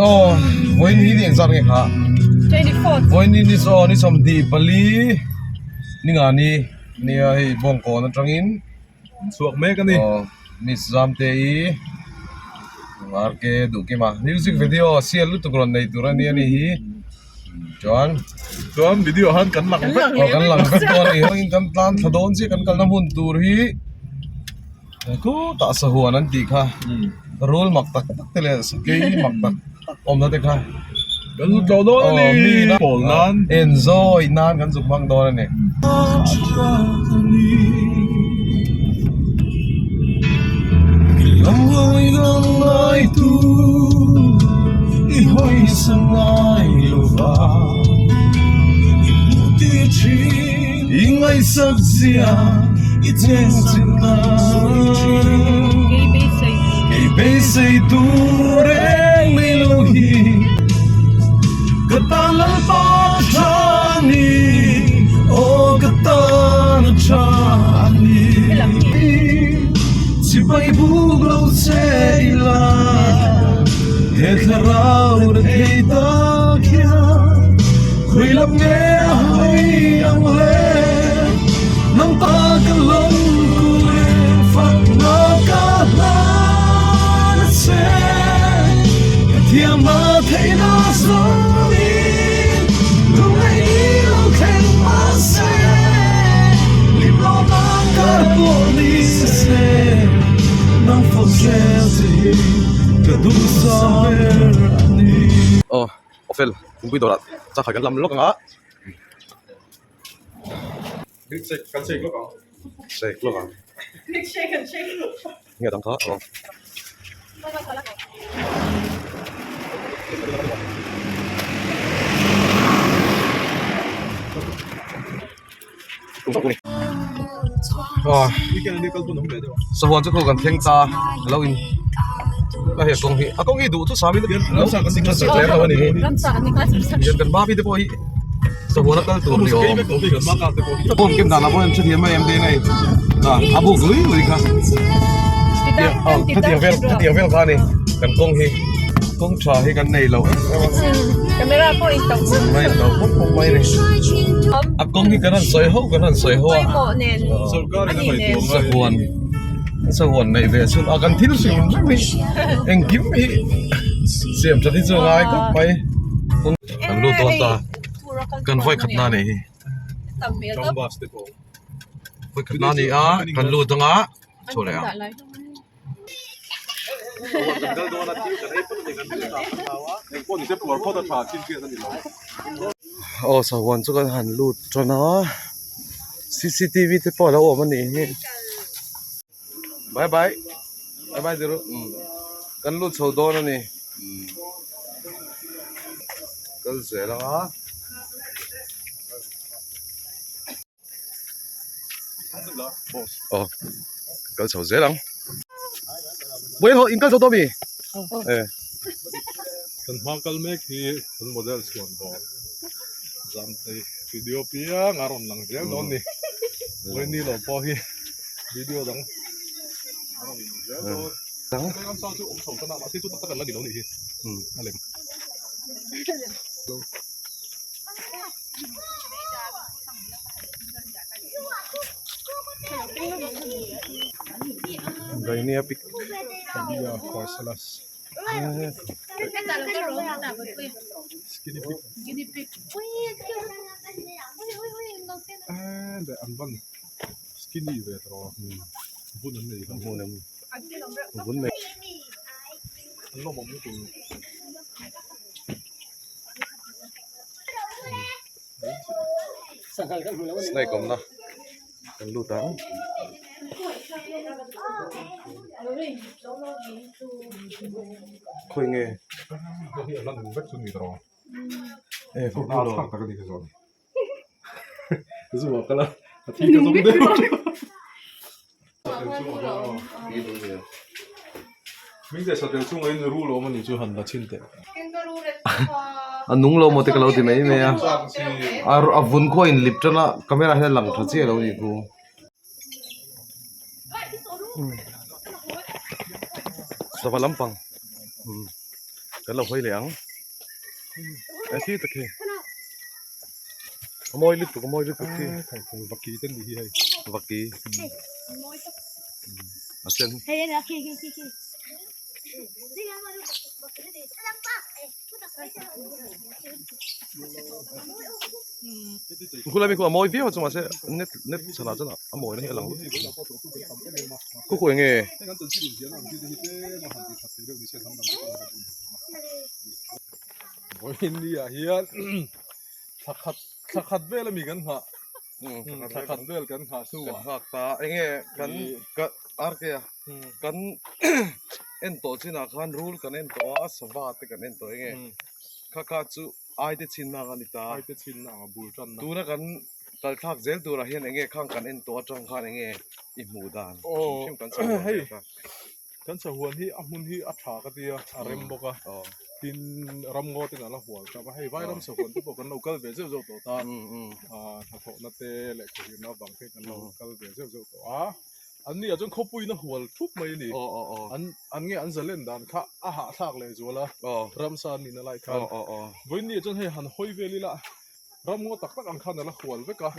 Oh, voin hi ni exam nge kha 24th voin ni so ni som di pali ni nga ni ai bong ko na tangin suak me ka ni oh ni zam te I ngar ke du ki ma music video sial lu tu gron nei turan ni ani hi chuan video han kan lang kan pe lang kan lang kan to ni hang kan tlan thadon si kan kal na mun tur hi ko ta sa huan an ti kha role mak tak tak tele ke mak tak om na te kha kan lo do ni pol nan enjoy nan kan zuk mang do ni lòng hơi gần lại tu I hơi sang ai lo va một tia chi I ngay sắc zia I trên trên na cái bê say tu reng mi lo hi kata lang pa chani o kata na chani si bay bug lâu xe la hết rau được thấy ta kia khơi lấp nghe hay ang lệ nang ta cái lòng cùi phát na cả na xe thiam mà thấy nó rồi lúc này lúc khen mà xe lim lo na cả bộ đi xe nang fazer kadu saber ani oh ofel kung pito rat sa kagan lam lok nga kan se lo ka sek lok nga nghe tang kha oh weekend ni kal pun hom le de so huan chu kan theng ta lo in la he kong hi du tu sami de lam sa kan se le ka ni Ramsa ni class yan kan ba bi de poi so huan kal tu ni ke om me ko bi kan ma ka te ko bom kim dana bon chu thiam mai em de nei abu gui gui kha cái vel kha ni kan kong hi kong cha hi kan nei lo camera po intong mai lo kong mai ni a kong hi kan soi ho Koy mo nen sarkar na mai tu sa huan nei ve sun a kan thil sin mi eng kim hi siam cha thi chu ngai ka pai kong kan lu to ta kan voi khat na nei hi tampil trong bas te ko voi khat na ni a kan lu to nga chole a dal do na ti kan he pun ni kan ta tawa en ko ni se por photo tha chin ke ni lo oh sa huan chu kan han lu to na CCTV te po la o man ni bye bye bye bye zero kan lu chho do na ni kal se la a oh kal chho ze lang buen ho in kal chho do mi eh kan ma kal me ki kan model skon bo jam te video pia ngaron lang dia don ni ni lo po hi video dang Dang. kan sa chu om som na ma si tu tak kan la ni lo ni hi alem Gai ni apik dia forcelas skinny pig de anban skinny ve tro bun nei kan mo nam bun me lo mo tu snai kom na kan lu ta khoi nge hi lan vek chu ni tro e fu na lo thak tak ni ke zo zu kala thi ka zong de mình sẽ sao chung ấy ru lo mà ni chu han da chin te anung lo mo te ka lo ti mai me a a vun ko in lip tana camera he lang tha che lo ni ku sa lampang กันเราค่อยเหลียงไอ้ที่ตะเคียนขโมยลึกตัวขโมยลึกตะเคียน Thằng bạc kỳ tên gì hay วักกี้อาเซน Hey, okay, okay, okay, okay. คุณอะไรมีคนขโมยพี่ว่าจะมาเช่เน็ตฉลาดจังอ่ะขโมยนี่หลังกูคุยไง Cái tuần chỉ diễn làm cái gì thế mà hàng gì thật thì đâu đi xem thăm đám Ôi đi à hiền thật về là mình gần hả thật về là gần hả su กัน à หักตาไอ้เงี้ยกันกันอาร์เกียกันเอ็นโตจินาคันรูลกันเอ็นโตอาสวัสดิ์กันเอ็นโตไอ้เงี้ยข้าข้าจูไอเดชินนากันนิตา ai thế xin nào bùi chân ตูนะกันตัดทักเซลตัวละเฮียนไอ้เงี้ยข้างกันเอ็นโตจังข้างไอ้เงี้ยอิมูดานชิมกันสัก กันสะหวนที่อามุนที่อัฐากติอาเรมบอกอ่ะ อ๋อ tin ram ngô tin ala hual ka ba hei vai ram sa kon tu kan local ve zo zo to ta ถ้าพวกนัตเต้แหละคือน้าบางเพกันเราก็เดี๋ยวจะอันนี้อาจจะเขาปุยนะหัวทุบไม่นี่ อ๋ออ๋ออ๋อ อันนี้อันจะเล่นดันค่ะอาหารทากเลยจัวละ อ๋อ รำซานี่นั่นไรกั อ๋ น ออ๋ออ๋อ วันนี้อาจจะให้หันห้อยเวลีละรำงอตักตักอันขันนั่นละหัวเวกะ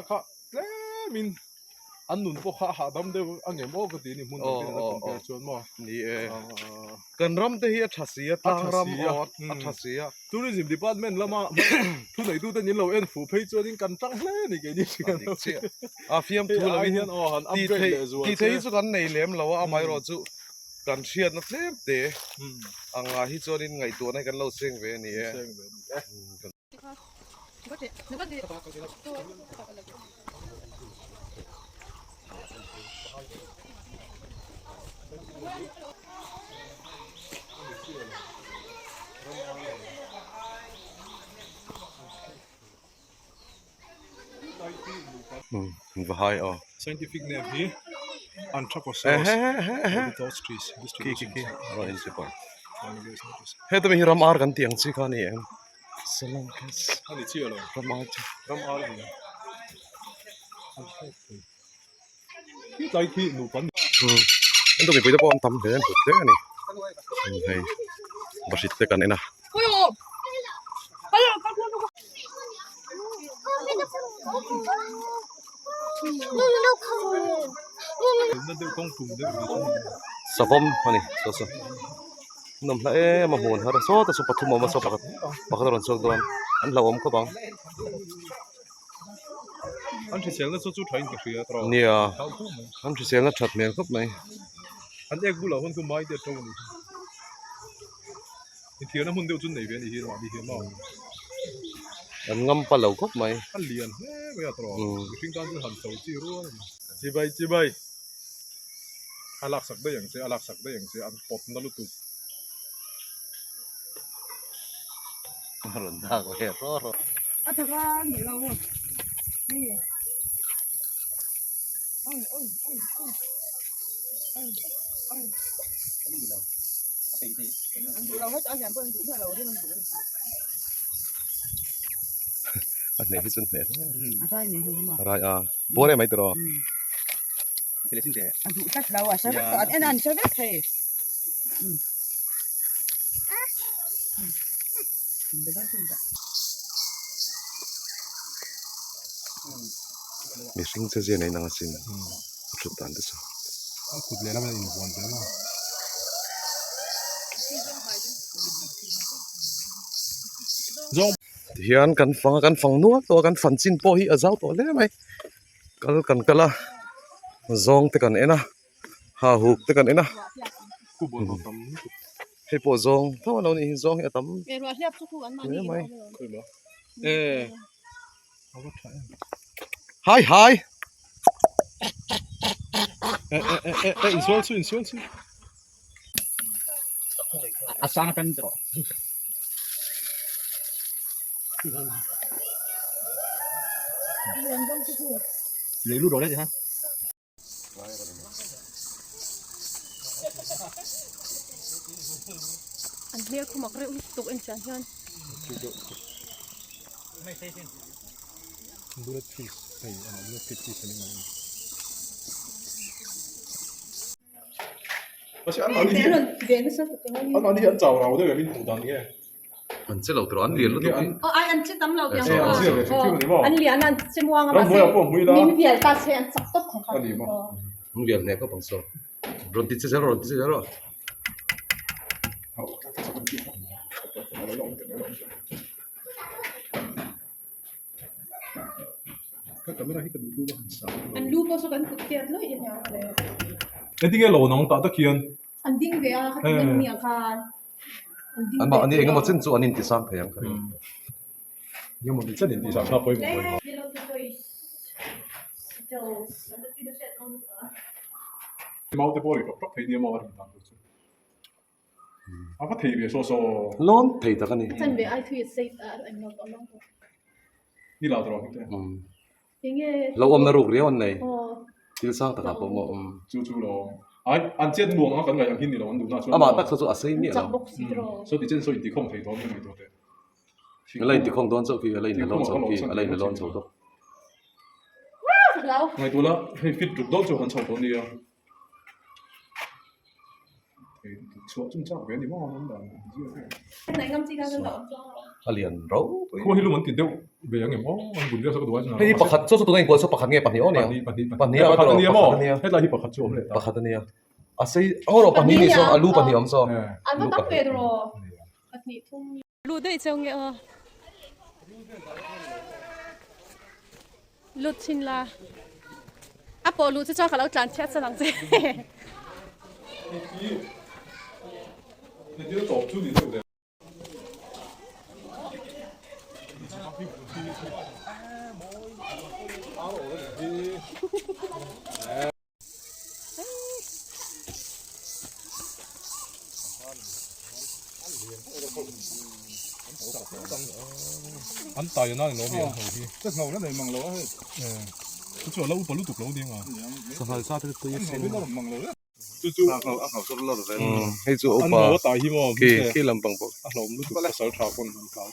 ค่ะแล้วมินอันนุ่นพวกข้าหาดำเดียวอันเงี้ยโอ้ก็ดีนี่มุนดีนะคอมเพลชวนมั้ง นี่กันรำเทียทัศเสียตารำออดทัศเสีย ทัวริสต์ดีพาร์ตเมนต์ละมาทุนไหนทุนแต่ยินเราเอ็นฟูเพย์จวนกันจังเลยนี่แกนี่สิกัน ฟิล์มทูลวินตีเทยสุกันในเลี้ยมเราว่าไม่รอจุกันเชียนนักเลี้ยมเตะอังอาฮิจวนินไงตัวในกันเราเสียงเวนี่ ว่าให้อ๋อ scientific name hereเฮ้ Anthroposaurus เฮ้ without trees กี่รออินสิก่อนเฮ้ตัวมีรำอาร์กันเตียงสิกันนี่เองสลังคัส อันนี้เชื่อเลย รำอาร์ รำอะไรเนี่ยที่ใจที่หนูปัน นั่นตัวมีไปจะป้อนทำเดินถูกเด้อนี่เฮ้ยบริสุทธิ์กันนี่นะ นั่นเดี๋ยวต้องถุงเดี๋ยว สะพมอันนี้ตัวสะน้ำละมาหมุนฮะโซ่ตัวสุปฐุมมาสุปะปะกระโดดสุดโดนอันเราอมก็บัง อันที่เสียงแล้วสู้ๆถ่ายอินเดียตลอด เนี่ย เขาพูดมั้ย อันที่เสียงก็ชัดเมียนครับไหม อันเอกบุหรี่คนก็ไม่เดือดร้อนนี่เทียนนั้นคนเดียวจุดไหนเป็นอีเหี้ยว่าอีเหี้ยมาก อันงำปลาเหลาครับไหม อันเลียนไม่ตลอดทิ้งการจะหันเสาจีรั้วจีใบจีใบอาลักสักได้อย่างเสียอาลักสักได้อย่างเสียอันปบนั่นลุตุ หล่นทางเลยรอ อัตราเดี๋ยวเรานี่เราให้เอาอย่างเพิ่มถูกให้เราที่มันถูก อันนี้ที่สุดเนี่ย อะไรเนี่ยคุณหมอ อะไรบัวได้ไหมตัว อันถูกตัดเราอ่ะใช่ไหมอันนั้นใช่ไหมเฮ้ไปต้องถึงแบบ มีสิ่งเสียในนังสินสุดตันที่สุด ขุดเลยแล้วมันอินฟอนเต็มอ่ะ เฮียนกันฟังนัวตัวกันฝันจินโปฮีอาเจ้าตัวเลยไหมกันละซองเตกันเอ็นะฮาฮุกเตกันเอ็นะ กูบอลทำ ให้ปวดซองถ้าวันนี้ซองให้ตั้ม เรียนว่าเทียบทุกคนมานี่ เคยมั้ยเขาก็ถ่าย hi อินสวนซิ Asal pentro. Lấy lút đó đấy hả? อันเนี้ยคุณหมอเรียกตุกอินชันชัน bullet piece ไอ้bullet pieceนี่มัน പക്ഷെ അന്ന് Meron, Venus na tutungan yun. അന്ന് ഞാൻ ചാവറാവത് വേണ്ടി കൂട്ടാനിയെ An sila utro an real luto. Oh, ay, ang chitam law yang. Eh, ang siya, effective, di ba? Ang lian ang simua nga Ram mo po muy la. Min viel ta se ang sakto kong ka. Ano mo? Ang real ne ko pangso. Ronti sa zero, ronti sa zero. Kamera hikad dulu sa. Ang lupo so kan kutkiyat lo yan yang. Hindi nga law nang tatakian. Ang ding kaya katingin niya ka. An ma ani enga mo chen chu anin ti sang kayang kari. Yung mo din hindi sa kapoy mo. Mau te pori ko, pag hindi mo marin tanto. Apa TV so Lon thei ta kani. Tan be ai thuit say I'm not along. nila dro hite. Tinge. Lo om na ruk rion nei. Oh. Til sang ta ka po mo. Chu lo. Ai an chen luang a kan ga yang hin ni lo an du na chu. Ama tak so asai ni Chak lo. box dro. So di chen so di khom thei to ni to te. Alai ti khong don so ki alai ni lon so ki alai ni lon so to. Lao. Ngai tu la hei fit ruk do chu han chau to ni ya. Chuột chung chắc về đi mà không đàn. Này ngâm chi ra cái đó. Alian ro. Ko hilu man tin deu về yang em an bun dia sa ko duai na. Hei pakhat so so tu ngai ko so pakhat nge pani on ya. Pani ya pakhat ni mo. Pani ya. Hết là hi pakhat chu le. Pakhat ni ya. Asai oro pani ni so alu pani om so. Ano ta Pedro? At ni thung. Lu dei chong ge. Lu chin la. Apo lu cha ka lo tlan chat sa lang se.你这个早处理对不对？ anh tài nó nó biển hầu đi chắc ngầu nó này măng lỗ hết cái chỗ lâu bỏ lúc tục lâu đi mà Sa hal sa tu tu yes. nó măng lỗ chú chú Akau so lo ven. Hei chu anh opa. ngầu tài hi mà Ki lampang po. anh lỗ lúc tục là sáu thảo con anh cao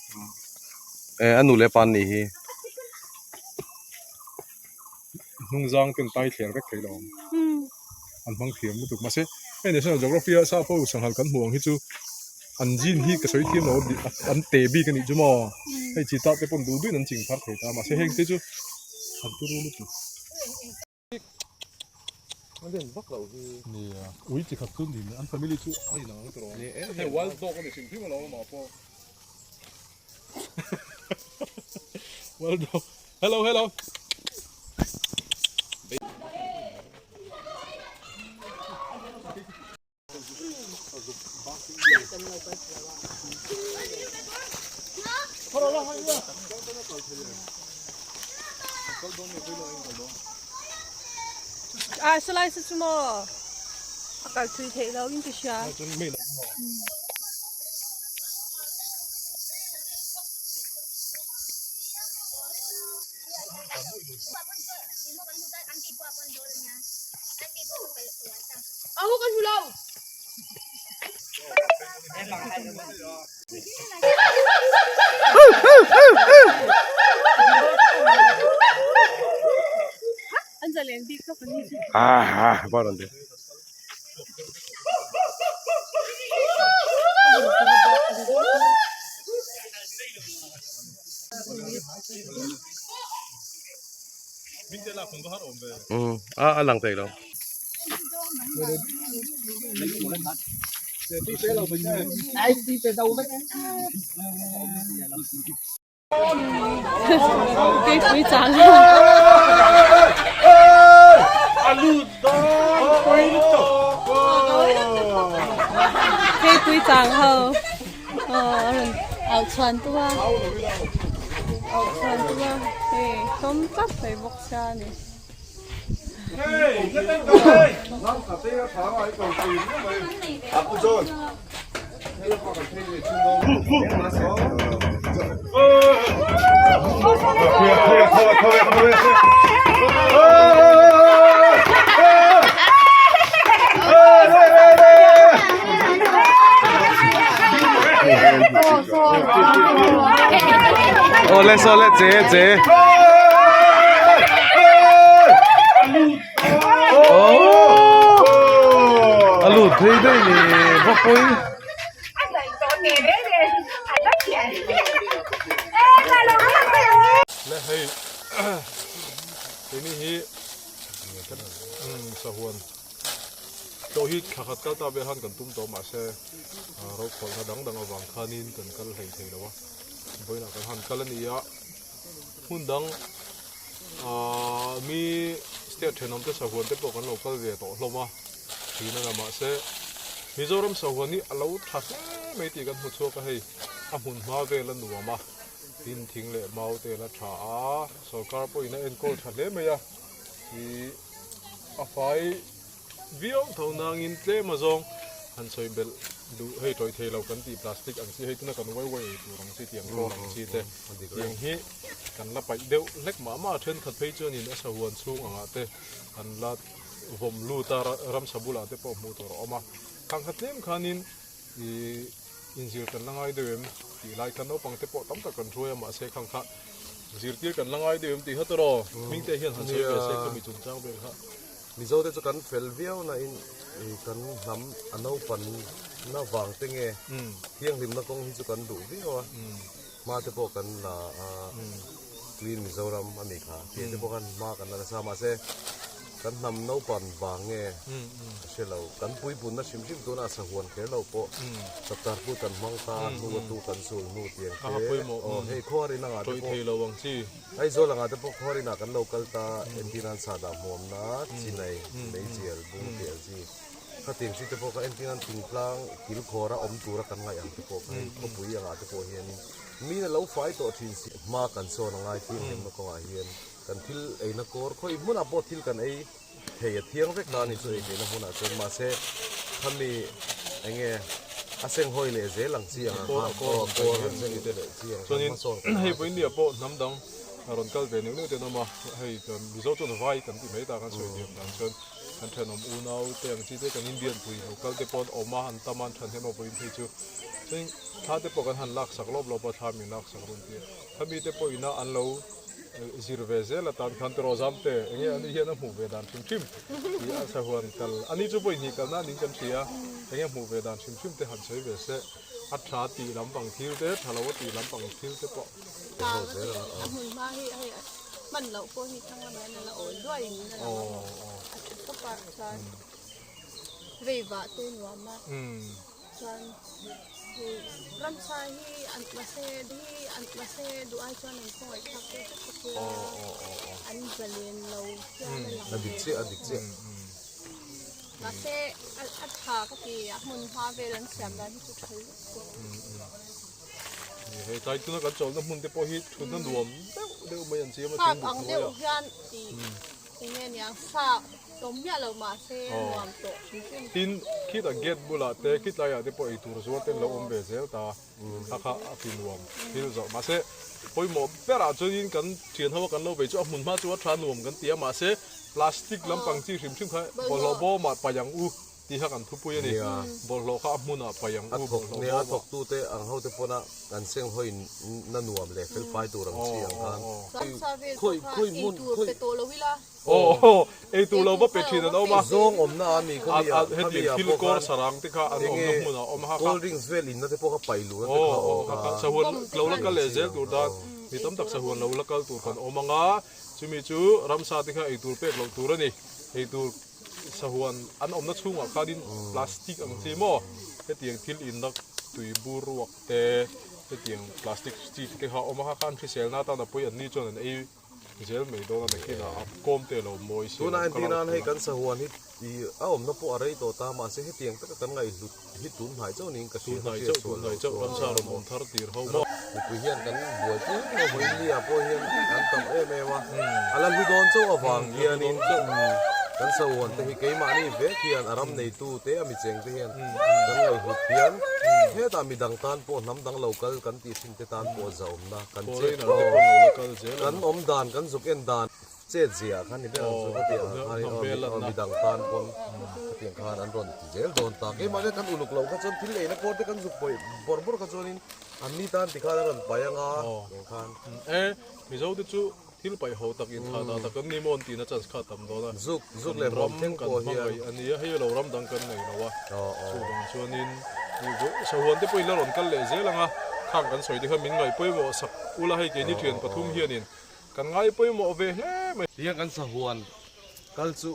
Anu le pan ni hi. nung giang tên tai thiền rất thấy lòng anh mang thiền lúc tục mà sẽ cái này sao geography sao phô sang hal cắn muang hi chú anh jin hi cái sợi thiền nó anh tê bi cái này chú mà hay chỉ tạo cái phần đủ đuôi anh chỉnh phát thấy ta mà sẽ hình thế chú anh tu lúc tục nè ui chỉ khát cơm thì anh family chú ai nào cái đó nè wild dog cái này chỉnh phim mà nó mà po wild dog hello hello À, sao lại sao mà? Cái thứ thế đâu nhưng cái sao? Aku kan pulau. Anh lên đi có phần gì? Baron de. Alang tay đâu. Cái quý trắng. Cái quý trắng hầu. Áo choàng tua. Áo choàng tua. Hey, không tắt phải bọc xa này. Ole chế. Alut. thấy đây nè bác ơiและให้ ทีนี้ฮีสะหวนตัวฮีขัดกันตาเบหันกันตุ้มโตมาเสเราคนกระดังเอาวางคานินกันกันเฮแล้ววะบ่อยนักกันหันกันนี่อะหุ่นดังมีสเตทเทนอมเตสะหวนเตปกันเราก็เรียต่อลงมาทีนั้นมาเสมิโซรัมสะหวนนี่เราทัศไม่ตีกันหัวชัวก็ให้หุ่นมาเวลันหนัวมาทิ้งทิ้งเลยเมาเตละชาสการปอยนั่นเอ็นโกชัดเลยไหมอะที่อาไฟวิวเท่านั้นอินเตมาจงหันใส่เบลดูให้ถอยเทเรากันตีพลาสติกอันที่ให้ตัวนั้นกันไว้ดูรังสีเตียงโกรังสีเตเตียงฮีกันละไปเดียวเล็กมาเชิญขัดเพย์เจอนี่นะสะหวนสูงอ่ะเตกันละผมลู่ตารำสบุลาเตปอมูตัวออกมาขังขัดเลี้ยงขานินอินซิลกันละไงเดิมที่ไล่กันเอาปังเตปอตั้มตะกันช่วยมาเสกขังขัดซิลตีกันละไงเดิมที่ฮัตโรมิ่งเตเฮียนหันใส่เสกก็มีจุนจ้างเบลค่ะ มีโซ่ที่จะกันเฟลเวียวนะกันทำอันเอาปันน่าวางเต็งเที่ยงริมนักกงที่จะกันดูวิวมาจะพอกันละกรีนมิโซรัมอเมริกาที่จะพอกันมากันนะสามารถเสกันนำน่าวปันวางเช่นเรากันปุยปุ่นนะชิมตัวน่าสะหวนแค่เราพอสตาร์พูดกันมังตานูตูกันสูงนูเตียงเฮ้ข้อที่น่าจะพอไอ้โซ่หลังอาจจะพอข้อที่น่ากันเรากัลตาเอ็นที่นั่นสาดามอมนะที่ไหนไม่เจียลบุ้งเตียจีถ้าเตียงที่จะพอกับเอ็นที่นั่นทิ้งพลางกิลคอระอมตัวระกันไงอย่างจะพอให้ก็ปุยอย่างอาจจะพอเฮียนมีนะเราไฟตัวทิ้งมากันโซ่หลังไงที่เห็นมาก็เฮียนกันทิลไอ้นักกอร์ค่อยมุนอ่ะพอทิลกันไอ้เฮียเที่ยงเวกดานี่ช่วยกันนะมุนอ่ะจนมาเสทำมีไอ้เงี้ยอาเซงหอยเลยเจลังเสียงก็เซงเตเลยเสียงส่วนนี้ให้ไปเนี่ยพอน้ำดังรอนกัลเวนิวเนี่ยเดี๋ยวน้ำมาให้กันมิโซจนไฟกันที่ไม่ต่างกันสวยเดียวกันจนกันเทนอมอูนาวเตียงที่เจกันอินเดียนปุยเรากัลเตปอนออกมาหันตามันทันเทนอปุยที่จูซึ่งถ้าเตปกันหันลักสักรอบเราประทามีลักสักรุ่นเดียวถ้ามีเตปอินะอันเราซิร์เวเซลตานคันตรอซัมเตอันนี้อันนี้เห็นน้ำหูเวดานชิมที่อาสะหวนกัลอันนี้จะไปนี่กันนั่นนี่กันเสียอันนี้หูเวดานชิมเตหันใช้เวเซอัฐาตีลำปังทิวเตทะเลวตีลำปังทิวเตปะ หุ่นมาให้มันเราพวกที่ทั้งวันนั้นเราโอนด้วยอย่างนี้นะก็ปะฉันรีบะเต้นว่ามาฉันลำชายที่อันมาเซดูไอจอนหนึ่งคอยทักเก็ตทักเก็ตอันจะเรียนเราเพื่อไม่หลัง อดิเซ มาเซอัฐาก็ตีหุ่นพาเวลันเสียมได้ที่สุดคือ เฮ้ยใจตัวนั้นกันโจนน้ำมันเตปอฮิตชุนนั่นรวมเดี๋ยวไม่ยันเสียมา ฝา ถึ ก งบุ อั ก ง เล เดี ย ยว อ่ะ ยันตีเนี่ยฝากต้มยาเรามาเซรวมโตทินคิดอะเก็ตบุลาเตคิดอะไรอะเตปอฮิตูรสวัสดิ์เราอมเบเซลตาข้าฟินรวมที่เราจะมาเซพอยหมอเปล่าจนกันเทียนเขากันเราไปจ่อมุนมาจ่อทรานรวมกันเตี้ยมาเซพลาสติกลำปังจีริมชิมค่ะบอลโบมาไปยังอูที่เขากันทุบปุยนี่บอลโลข้ามุนอะไปยังอูบอลโลเนี่ย ถกตู้เตะอังเขาเตะพนักกันเสียงหอยนั่นหนวมเลยเป็นไฟตัวรังสีอังกันคุยมุนคุยไปโตแล้ววิล่ะโอ้ไอตัวเราว่าเป็ดทีนั้นเอามา ซองอมน้ำมีเขามี เฮ็ดเลี้ยงคิลกอร์สรังที่เขาอันอมน้ำมันอมฮะ โกลดิ้งเวลินนั่นเตะพวกเขาไปรู้นั่น โอ้ เตะเขา โอ้สะหวนเราละก็เลยเจตัวด้านมีตั้มตักสะหวนเราละก็ตัวกันอมงาจูมีจูรำซาที่เขาไอตัวเป็ดเราตัวนี่ไอตัวสะหวนอันอมนัดชุ่งอ่ะคาดินพลาสติกอังซีโม่เฮ็ดเลี้ยงทิลอินนักตุยบูรวกเตเฮ็ดเลี้ยงพลาสติกที่เขาอมฮะคันที่เซลน่าตาหน้าปุยอันนี้จนไอเซลไม่โดนอะไรกินอ่ะก้มเตะเราโมยสิตัวนั้นที่นั่นให้กันสะหวนฮิตอมนับพวกอะไรตัวตามาเสียให้เตียงตั้งกันไงฮิตตุนหายเจ้านี่กระสุนหายเจ้ารำซาเรามองทาร์ตีเขาโม่ไปเฮียนกันบวยปุ๊บเราไปเลี้ยพวกเฮียนกันตั้งแม่วะอะไรที่โดนเจ้าฟังเฮียนี่กันสะหวนแต่ที่เกี่ยมานี่เวทีอันอารมณ์ในตู้เตะมีเสียงเทียนกันไงหุบเทียนเฮ้ยตามีดังตานพวกน้ำดังเรากันกันตีสินเตตานพวกเจ้านะกันเจ็บกันอมดานกันสุกเอ็นดานเจ็ดเสียขันนี่เป็นสุกเตียขันนี่มีดังตานพวกเตียงขันอันร้อนเจลโดนตาเกี่ยมาเนี่ยกันอุลุกเรากันจนทิ้งเลยนะโคตรกันสุกไปบอร์กันจนนี่อันนี้ตานที่ขันร้อนไปยังอ่ะขันมีเจ้าที่จู ที่ไปโหตักอินทาดาตะกันนี่มอนตีนะจันสกัดตำโดนะ zuc le rom theng กัน ko ฟัง hi ไงอันนี้ให้เรารำดังกันไหนนะวะ o ส่วนชวนินนี่สวนที่ไปละหล่นกันเลยเจ้าละงะข้างกันสวยที่เขามินไงไปหมอสักอุลาให้เกนี่เทียนปทุมเฮียนินกันไงไปหมอเวเล่ไม่ tiang kan sa huan kal chu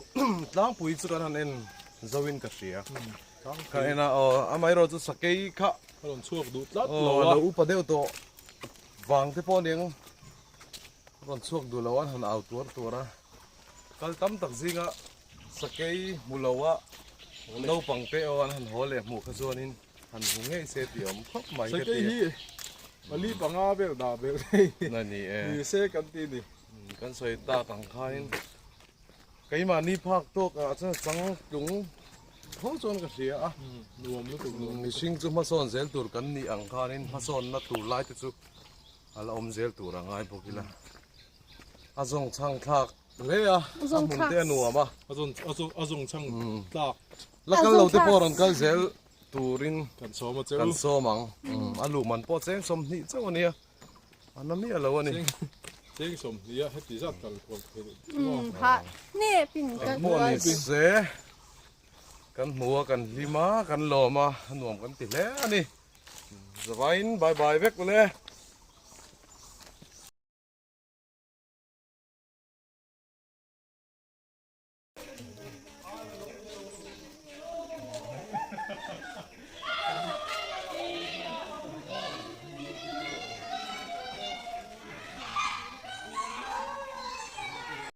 tlang pui chu kan han en zawin ka sia ka ena o amai ro chu sakei kha หล่นช่วงดูลัด o เรา la u pa deu to wang te po ning ron chuak du lawan han au tur kal tam tak zinga sakei mulawa no pang pe o han hole mu kha zonin han hunge se tiom khop mai ใช่ ka กี่ ti ฮีมาลีปังอาเบลดาเบล na ni e มีเซกันตีนี่ kan soi ta kang khain kai ma ni phak to ka cha chang tung ho chon ka sia a รวมแล้วถูกรวม mi sing chu ma son zel tur kan ni ang khanin ma son na tur lai te chu ala om zel tur angai pokila azong chang thak le a Azong mun thak. te nu ma อาจงช่างตาก la kal lo te poron kal zel turin กันซ้อมมาเจ้า kan so mang alu man po chen som ni chaw ania anami ala wani เจ๊งสมนี่ให้ตีสัตว์กันคน ฮะนี่ปิ่นกัน mo ni se kan mua kan lima kan lo ma nuam kan ti le ani zavain bye bye vek le